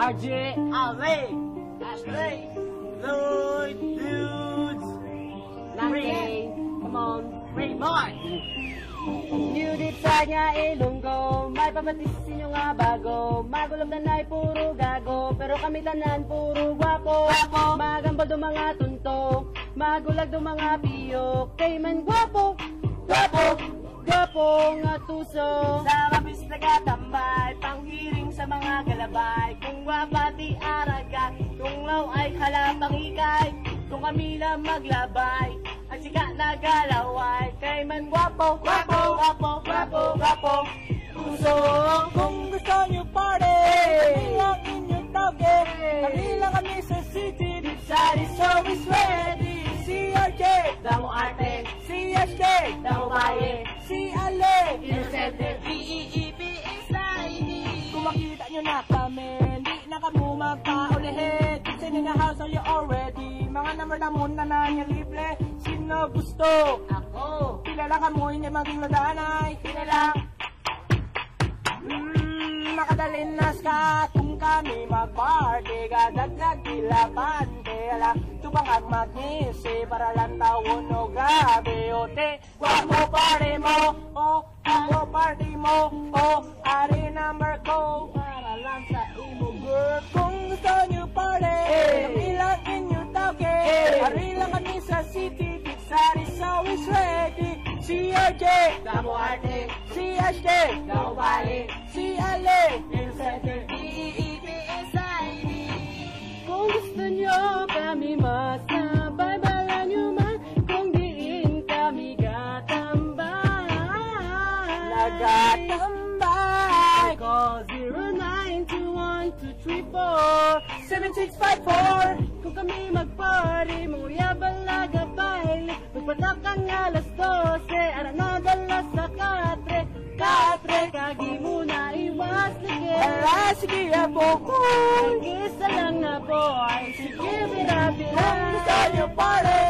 RJ, Ale, Ashley, Lloyd, Dudes, Nangke, come on, Raymond. New deep sa niya Ilonggo, may pabatis inyo nga bago. Magulog na na'y puro gago, pero kami tanan puro gwapo. Magambal do mga tunto, magulag do mga piyok. Kay man gwapo, gwapo, gwapo nga tuso. Sa mabis nagatambay, panghiring sa mga galabay. Kung wapati araga, kung law ay kalapang ikay. Kung kami na maglabay, ang sika na galaway. Kay man gwapo, gwapo, gwapo, gwapo, gwapo puso. Kung gusto nyo party, kami lang inyong tawge. Kami lang kami sa city, Dipsad is always ready. si RJ, Damo arte, si SJ, damo baye, si Ale. Inosente, D-E-E-P-S-I-D. Kung makita nyo na kami, di na kami magpaulihin. It's in the house, are you already? Mga number na muna na niya libre. Sino gusto? Ako, Kilala ka mo, hindi maging ladanay. kinalang, Makadalin na ska kung kami mag-party. Gadagdag dilaban, kaya lang tubang at magisi. Para lang tawon o gabi. O te, guwapo party mo. O, guwapo party mo. O, ari number ko. para lang sa imo girl. Kung gusto nyo party, kami lang inyo tawke. Ari lang kami sa city, Dipsad is always ready. Si RJ, Damo arte, si SJ, damo baye, si Ale. Inosente, D-E-E-P-S-I-D. Kung gusto nyo kami masabay, bala nyo man kung diin kami gatambay. Nagatambay. Call 0921-234-7654. Kung kami mag-party, mga balaga baile. Magpatak ang alas 12, ara na dala sa katre. Katre, kagi muna iwas ligi. Ala, sige po ko. Isa lang na boy, sige bira-bira. Kung gusto nyo party,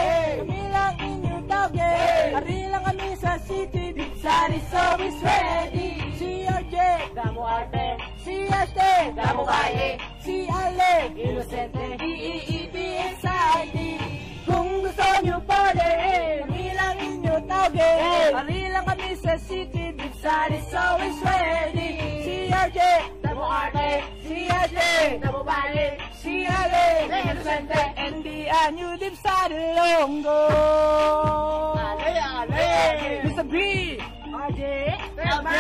kami lang inyo tawge. Ari lang kami sa city, Dipsad is always ready. Si RJ, Damo arte, si SJ, damo baye, si Ale. Inosente, D-E-E-P-S-I-D. Kung gusto nyo party, kami lang inyo tawge. Ari lang kami sa city, Dipsad is always ready. Si RJ, damo arte, si SJ, damo baye, si Ale. Inosente, And the new Dipsad Ilonggo. Ale, ale, Mr. B, RJ, LJ,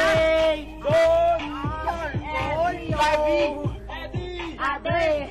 Gold, Gold, Barbie, Eddie, Ate,